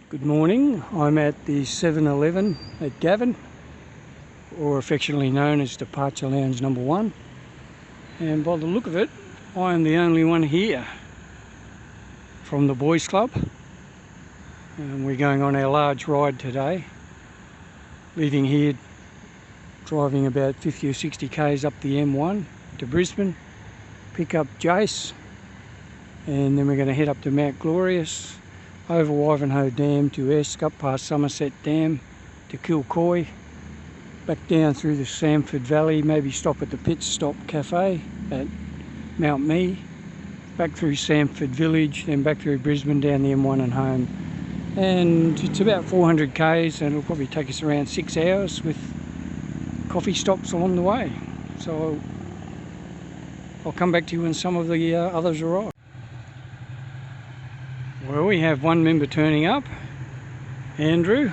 Good morning, I'm at the 7-Eleven at Gavin, or affectionately known as Departure Lounge number 1, and by the look of it I am the only one here from the boys club, and we're going on our large ride today, leaving here driving about 50 or 60 k's up the M1 to Brisbane, pick up Jace, and then we're going to head up to Mount Glorious, over Ivanhoe Dam to Esk, up past Somerset Dam to Kilcoy, back down through the Samford Valley, maybe stop at the Pit Stop Cafe at Mount Mee, back through Samford Village, then back through Brisbane, down the M1 and home. And it's about 400 k's and it'll probably take us around 6 hours with coffee stops along the way. So I'll come back to you when some of the others arrive. Well, we have one member turning up, Andrew,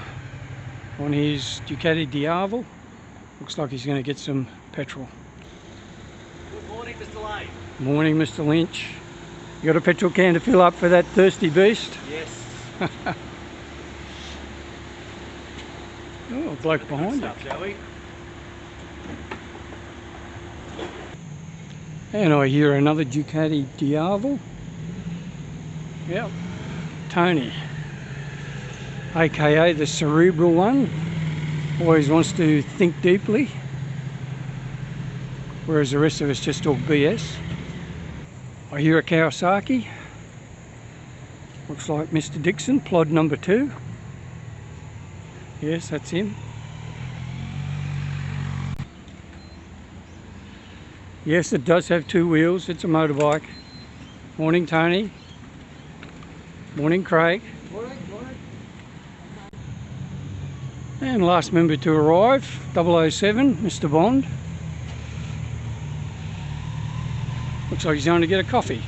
on his Ducati Diavel. Looks like he's going to get some petrol. Good morning, Mr. Lane. Morning, Mr. Lynch. You got a petrol can to fill up for that thirsty beast? Yes. Oh, a bloke behind you. Shall we? And I hear another Ducati Diavel. Yep. Tony, aka the cerebral one, always wants to think deeply, whereas the rest of us just talk BS. I hear a Kawasaki, looks like Mr. Dixon, plod number 2. Yes, that's him. Yes, it does have 2 wheels, it's a motorbike. Morning, Tony. Morning, Craig. Morning, morning. And last member to arrive, 007, Mr. Bond. Looks like he's going to get a coffee.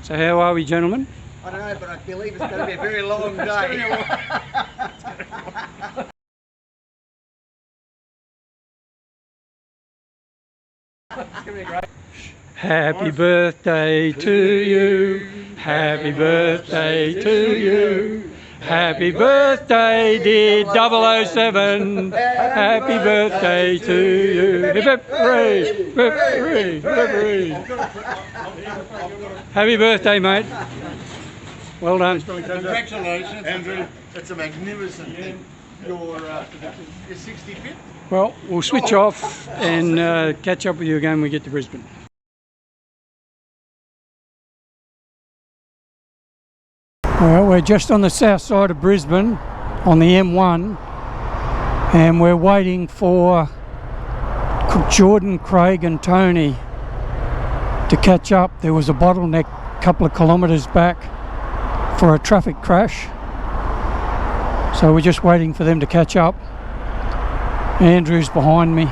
So how are we, gentlemen? I don't know, but I believe it's going to be a very long day. It's going to be great. Happy birthday to you. Happy birthday to you. Happy birthday, dear 007. Happy birthday to you. Hip hip hooray, hip hooray, hip hooray. Happy birthday, mate. Well done. Congratulations, Andrew. That's a magnificent thing. Your 65th? Well, we'll switch off and catch up with you again when we get to Brisbane. Well, we're just on the south side of Brisbane on the M1 and we're waiting for Jordan, Craig and Tony to catch up. There was a bottleneck a couple of kilometres back for a traffic crash, so we're just waiting for them to catch up. Andrew's behind me.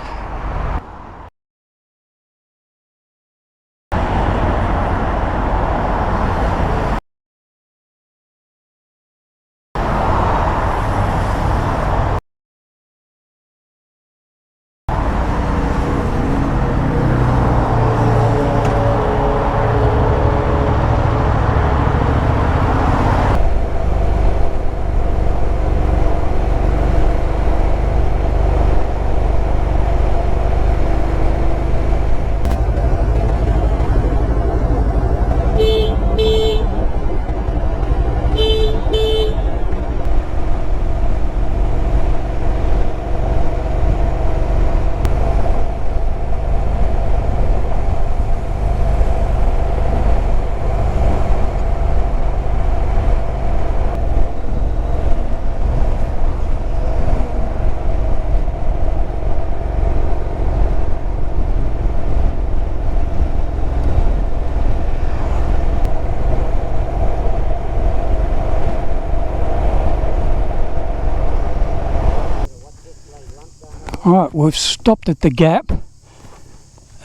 Alright, we've stopped at the gap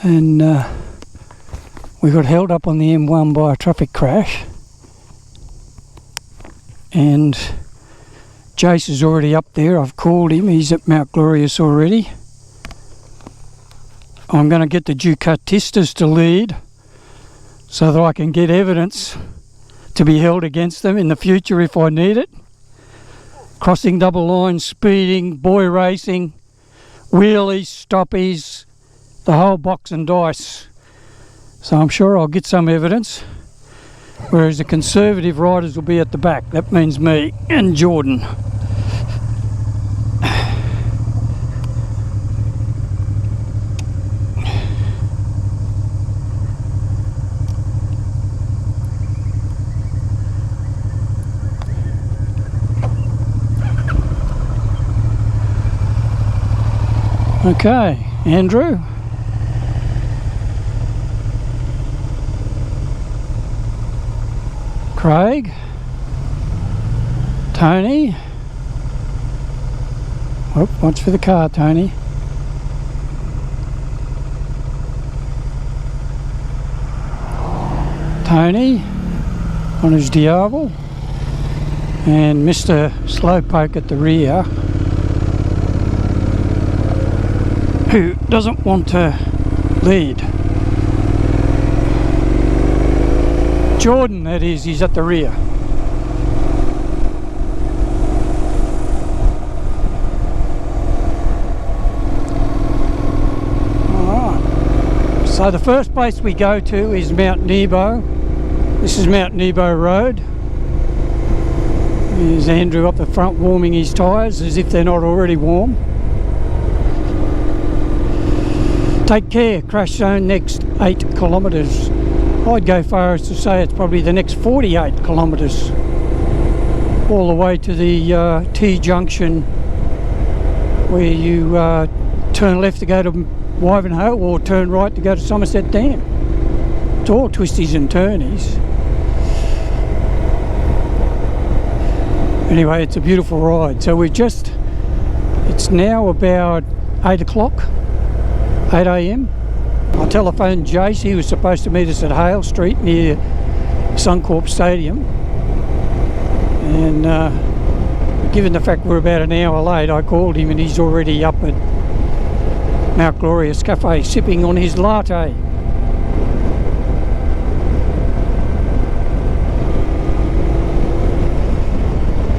and we got held up on the M1 by a traffic crash, and Jace is already up there. I've called him, he's at Mount Glorious already. I'm going to get the Ducatistas to lead so that I can get evidence to be held against them in the future if I need it. Crossing double lines, speeding, boy racing, wheelies, stoppies, the whole box and dice. So I'm sure I'll get some evidence, whereas the conservative riders will be at the back. That means me and Jordan. Okay, Andrew. Craig. Tony. Oh, watch for the car, Tony. Tony on his Diavel. And Mr. Slowpoke at the rear, who doesn't want to lead. Jordan, that is, he's at the rear. Alright, so the first place we go to is Mount Nebo. This is Mount Nebo Road. There's Andrew up the front warming his tyres as if they're not already warm. Take care, crash zone next 8 kilometres. I'd go far as to say it's probably the next 48 kilometres. All the way to the T-junction where you turn left to go to Wivenhoe or turn right to go to Somerset Dam. It's all twisties and turnies. Anyway, it's a beautiful ride. So it's now about 8 o'clock. 8 a.m. I telephoned Jace. He was supposed to meet us at Hale Street near Suncorp Stadium, and given the fact we're about an hour late, I called him and he's already up at Mount Glorious Cafe sipping on his latte.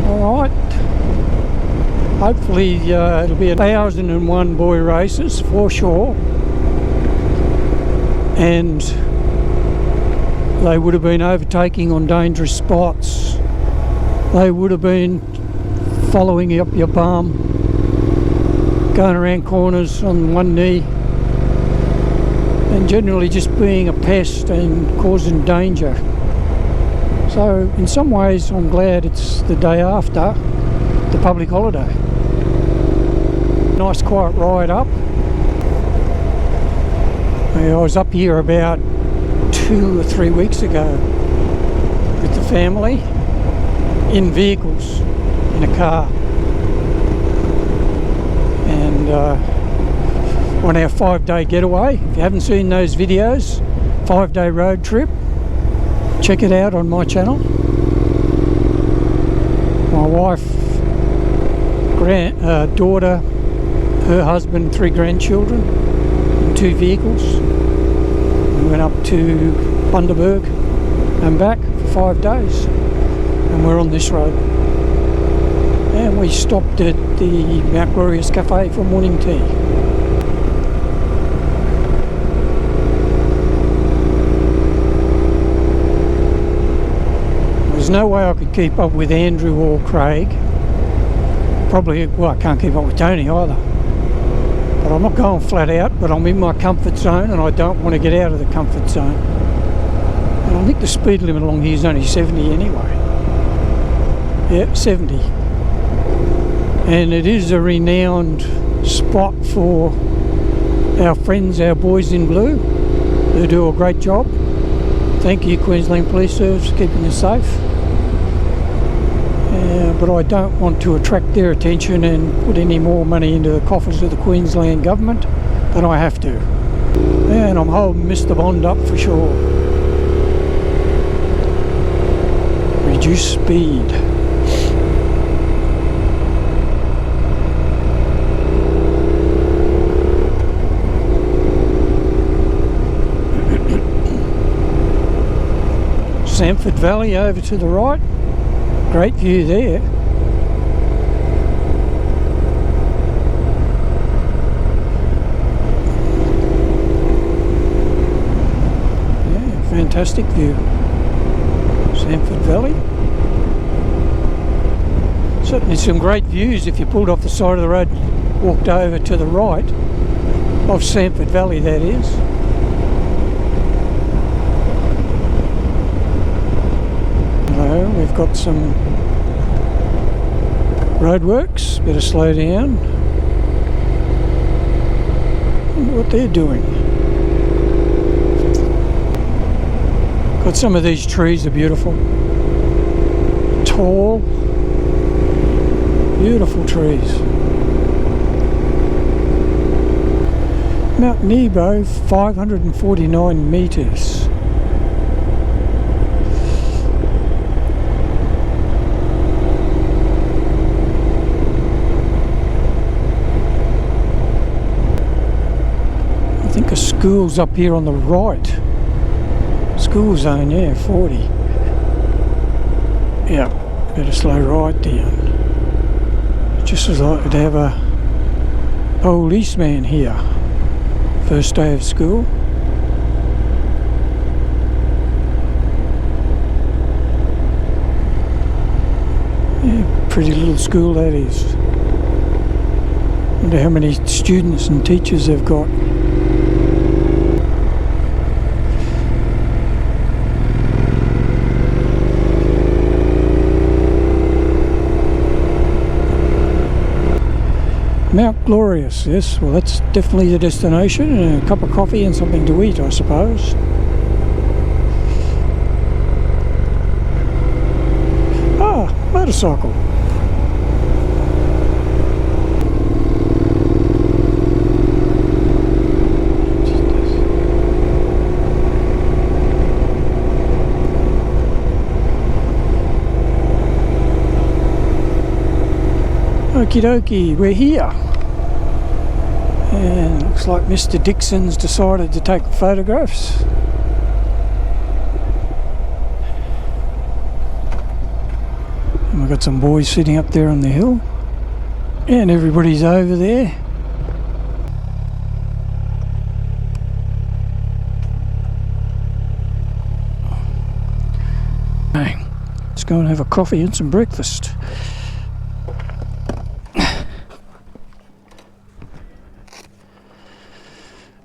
Alright, hopefully it'll be 1,001 boy races for sure, and they would have been overtaking on dangerous spots. They would have been following up your bum, going around corners on one knee, and generally just being a pest and causing danger. So in some ways I'm glad it's the day after the public holiday. Nice quiet ride up. I was up here about 2 or 3 weeks ago with the family in vehicles, in a car, and on our 5-day getaway. If you haven't seen those videos, 5-day road trip, check it out on my channel. My wife, daughter, her husband, 3 grandchildren in 2 vehicles. We went up to Bundaberg and back for 5 days, and we're on this road. And we stopped at the Mount Glorious Cafe for morning tea. There's no way I could keep up with Andrew or Craig. Probably, well, I can't keep up with Tony either. But I'm not going flat out, but I'm in my comfort zone and I don't want to get out of the comfort zone. And I think the speed limit along here is only 70 anyway. Yeah, 70. And it is a renowned spot for our friends, our boys in blue, who do a great job. Thank you, Queensland Police Service, for keeping us safe. But I don't want to attract their attention and put any more money into the coffers of the Queensland government than I have to. And I'm holding Mr. Bond up for sure. Reduce speed. Samford Valley over to the right. Great view there. Yeah, fantastic view. Samford Valley. Certainly some great views if you pulled off the side of the road, walked over to the right of Samford Valley, that is. Hello, we've got some roadworks, better slow down. Wonder what they're doing. Got some of these trees are beautiful. Tall, beautiful trees. Mount Nebo, 549 metres. I think a school's up here on the right. School zone, yeah, 40. Yeah, better slow right down. Just as like to have a policeman here. First day of school. Yeah, pretty little school that is. Wonder how many students and teachers they've got. Mount Glorious, yes, well that's definitely the destination, and a cup of coffee and something to eat, I suppose. Ah, motorcycle. Okie dokie, we're here. And looks like Mr. Dixon's decided to take photographs. And we've got some boys sitting up there on the hill. And everybody's over there. Hey, let's go and have a coffee and some breakfast.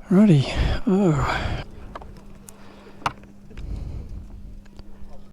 Righty, oh.